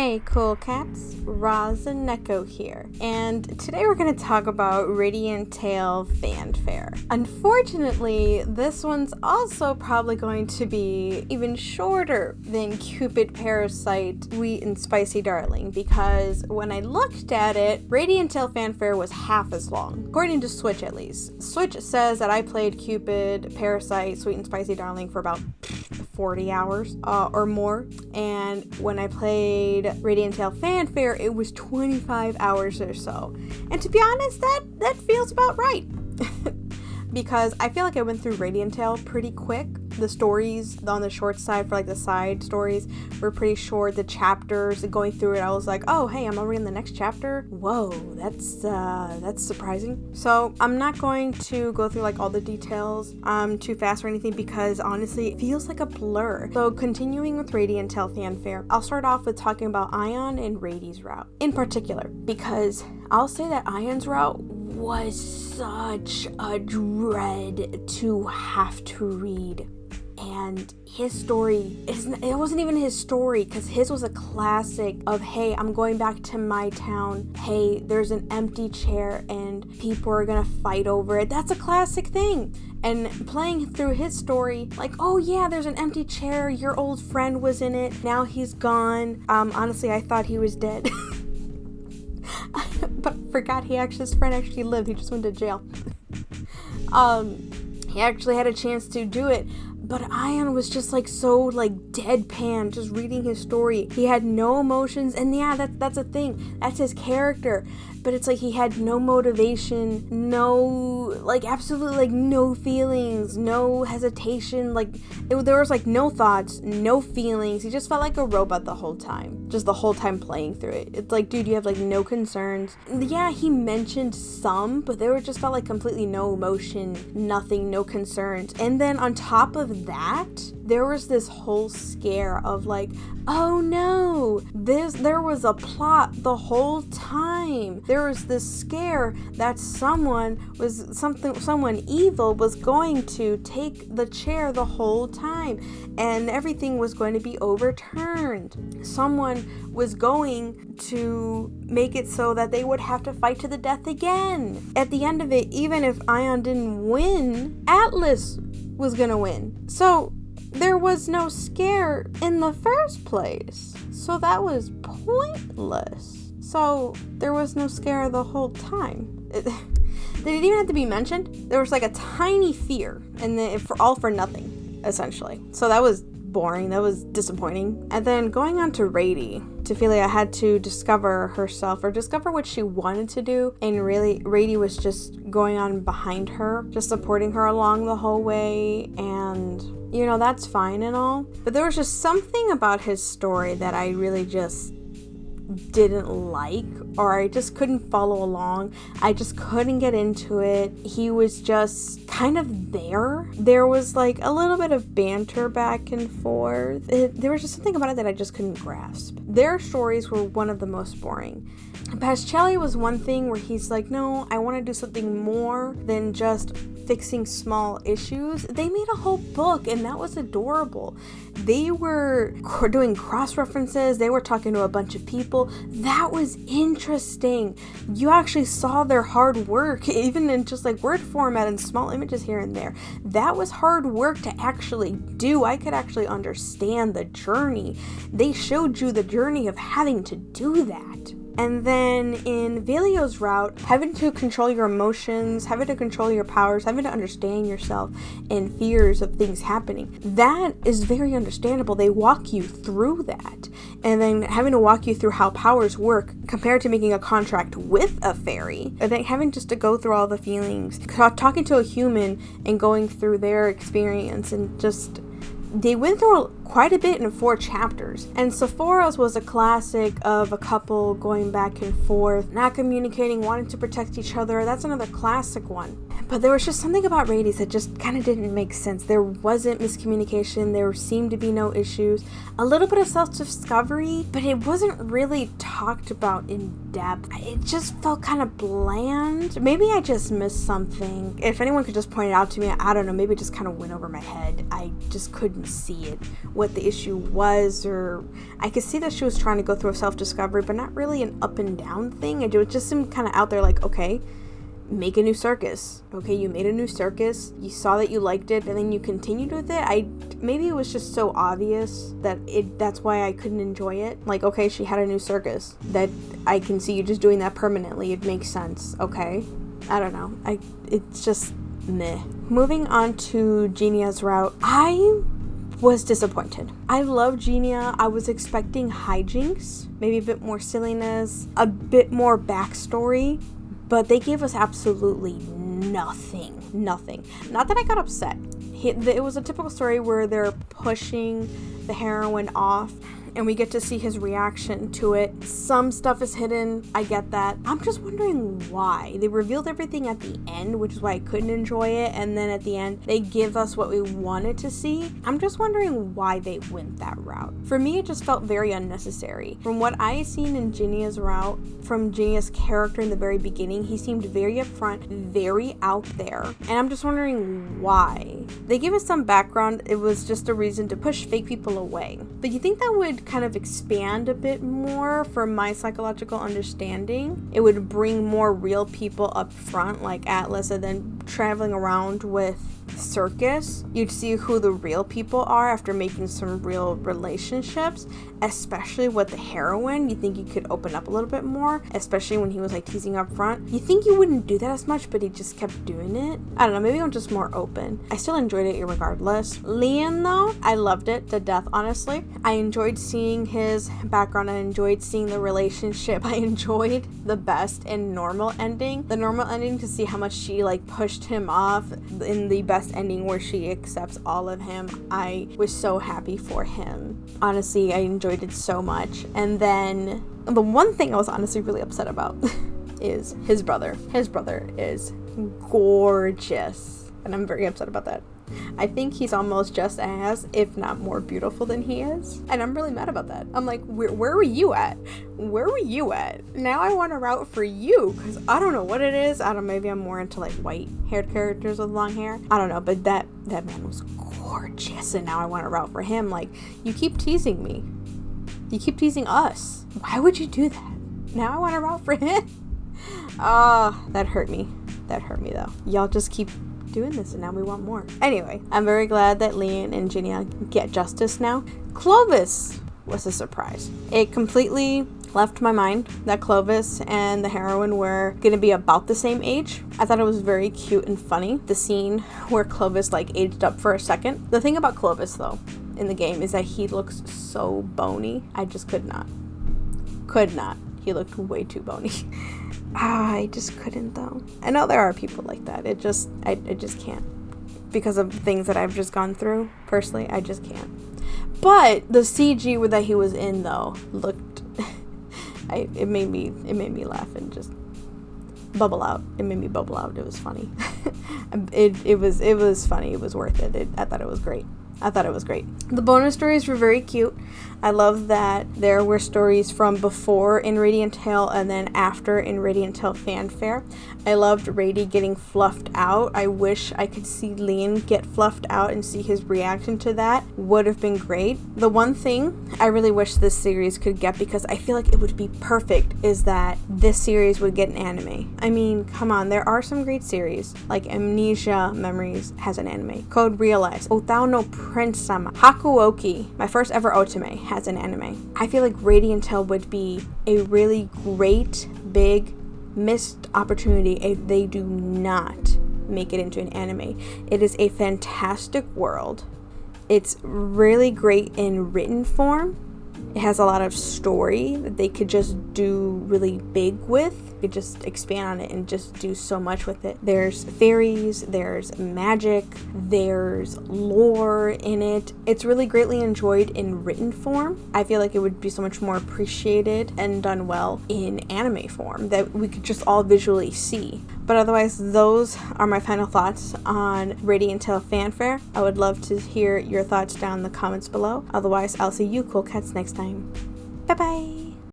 Hey cool cats, Roz and Neko here, and today we're going to talk about Radiant Tale Fanfare. Unfortunately, this one's also probably going to be even shorter than Cupid Parasite Sweet and Spicy Darling, because when I looked at it, Radiant Tale Fanfare was half as long, according to Switch at least. Switch says that I played Cupid Parasite Sweet and Spicy Darling for about 40 hours or more, and when I played Radiant Tale Fanfare, it was 25 hours or so. And to be honest, that feels about right. Because I feel like I went through Radiant Tale pretty quick. The stories on the short side, for like the side stories, were pretty short. The chapters, going through it, I was like, oh hey, I'm already in the next chapter. Whoa, that's surprising. So I'm not going to go through like all the details too fast or anything, because honestly it feels like a blur. So continuing with Radiant Tale Fanfare, I'll start off with talking about Ion and Radi's route in particular, because I'll say that Ion's route was such a dread to have to read. And his story, it wasn't even his story, because his was a classic of, hey, I'm going back to my town. Hey, there's an empty chair and people are gonna fight over it. That's a classic thing. And playing through his story, like, oh yeah, there's an empty chair. Your old friend was in it. Now he's gone. Honestly, I thought he was dead. But forgot his friend actually lived. He just went to jail. He actually had a chance to do it. But Ion was just like so like deadpan, just reading his story. He had no emotions, and yeah, that's a thing. That's his character. But it's like he had no motivation, absolutely like no feelings, no hesitation. There was like no thoughts, no feelings. He just felt like a robot the whole time. Just the whole time playing through it. It's like, dude, you have like no concerns. Yeah, he mentioned some, but they just felt like completely no emotion, nothing, no concerns. And then on top of that, there was this whole scare of like, oh no, there was a plot the whole time. There was this scare that someone evil was going to take the chair the whole time, and everything was going to be overturned. Someone was going to make it so that they would have to fight to the death again. At the end of it, even if Ion didn't win, Atlas was gonna win. So there was no scare in the first place. So that was pointless. So there was no scare the whole time. Did it even have to be mentioned? There was like a tiny fear, and then for nothing, essentially. So that was boring. That was disappointing. And then going on to Rady, Tophelia had to discover herself, or discover what she wanted to do, and really Rady was just going on behind her, just supporting her along the whole way. And you know, that's fine and all, but there was just something about his story that I really just didn't like, or I just couldn't follow along. I just couldn't get into it. He was just kind of there. There was like a little bit of banter back and forth. There was just something about it that I just couldn't grasp. Their stories were one of the most boring. Pascelli was one thing where he's like, no, I want to do something more than just fixing small issues. They made a whole book, and that was adorable. They were doing cross-references. They were talking to a bunch of people. That was interesting. You actually saw their hard work, even in just like word format and small images here and there. That was hard work to actually do. I could actually understand the journey. They showed you the journey of having to do that. And then in Velio's route, having to control your emotions, having to control your powers, having to understand yourself and fears of things happening, that is very understandable. They walk you through that. And then having to walk you through how powers work compared to making a contract with a fairy. And then having just to go through all the feelings, talking to a human and going through their experience, and just they went through quite a bit in 4 chapters. And Sephora's was a classic of a couple going back and forth, not communicating, wanting to protect each other. That's another classic one. But there was just something about Radies that just kind of didn't make sense. There wasn't miscommunication. There seemed to be no issues. A little bit of self-discovery, but it wasn't really talked about in depth. It just felt kind of bland. Maybe I just missed something. If anyone could just point it out to me, I don't know. Maybe it just kind of went over my head. I just couldn't see it, what the issue was, or I could see that she was trying to go through a self-discovery, but not really an up and down thing. It just seemed kind of out there like, okay, make a new circus. Okay, you made a new circus, you saw that you liked it, and then you continued with it. Maybe it was just so obvious that that's why I couldn't enjoy it. Like, okay, she had a new circus. That I can see you just doing that permanently. It makes sense. Okay. I don't know. It's just meh. Moving on to Genia's route, I was disappointed. I love Genia. I was expecting hijinks, maybe a bit more silliness, a bit more backstory, but they gave us absolutely nothing. Not that I got upset. It was a typical story where they're pushing the heroine off, and we get to see his reaction to it. Some stuff is hidden. I get that. I'm just wondering why. They revealed everything at the end, which is why I couldn't enjoy it. And then at the end, they give us what we wanted to see. I'm just wondering why they went that route. For me, it just felt very unnecessary. From what I seen in Genia's route, from Genia's character in the very beginning, he seemed very upfront, very out there. And I'm just wondering why. They gave us some background. It was just a reason to push fake people away. But you think that would kind of expand a bit more from my psychological understanding? It would bring more real people up front, like Atlas, and then traveling around with Circus. You'd see who the real people are after making some real relationships, especially with the heroine. You think you could open up a little bit more, especially when he was like teasing up front. You think you wouldn't do that as much, but he just kept doing it. I don't know, maybe I'm just more open. I still enjoyed it regardless. Leon though, I loved it to death, honestly. I enjoyed seeing his background. I enjoyed seeing the relationship. I enjoyed the best and normal ending. The normal ending, to see how much she like pushed him off. In the best ending where she accepts all of him, I was so happy for him. Honestly, I enjoyed it so much. And then the one thing I was honestly really upset about is his brother. His brother is gorgeous, and I'm very upset about that. I think he's almost just as, if not more beautiful than he is. And I'm really mad about that. I'm like, where were you at? Where were you at? Now I want to route for you, because I don't know what it is. I don't know, maybe I'm more into like white haired characters with long hair. I don't know, but that man was gorgeous, and now I want to route for him. Like, you keep teasing me. You keep teasing us. Why would you do that? Now I want to route for him. That hurt me. That hurt me though. Y'all just keep doing this, and now we want more. Anyway, I'm very glad that Leon and Genia get justice now. Clovis was a surprise. It completely left my mind that Clovis and the heroine were gonna be about the same age. I thought it was very cute and funny, the scene where Clovis like aged up for a second. The thing about Clovis though in the game is that he looks so bony. I just could not. He looked way too bony. I just couldn't though. I know there are people like that. I just can't. Because of things that I've just gone through, personally, I just can't. But the CG that he was in though looked it made me laugh and just bubble out. It made me bubble out. It was funny. it was funny. It was worth it. I thought it was great. The bonus stories were very cute. I love that there were stories from before in Radiant Tale and then after in Radiant Tale Fanfare. I loved Rady getting fluffed out. I wish I could see Leon get fluffed out and see his reaction to that. Would have been great. The one thing I really wish this series could get, because I feel like it would be perfect, is that this series would get an anime. I mean, come on, there are some great series, like Amnesia Memories has an anime. Code Realize, Othao no Prince Sama, Hakuoki, my first ever Otome, has an anime. I feel like Radiant Tale would be a really great, big, missed opportunity if they do not make it into an anime. It is a fantastic world. It's really great in written form. It has a lot of story that they could just do really big with. Could just expand on it and just do so much with it. There's fairies, there's magic, there's lore in it. It's really greatly enjoyed in written form. I feel like it would be so much more appreciated and done well in anime form that we could just all visually see. But otherwise, those are my final thoughts on Radiant Tale Fanfare. I would love to hear your thoughts down in the comments below. Otherwise, I'll see you cool cats next time. Bye bye!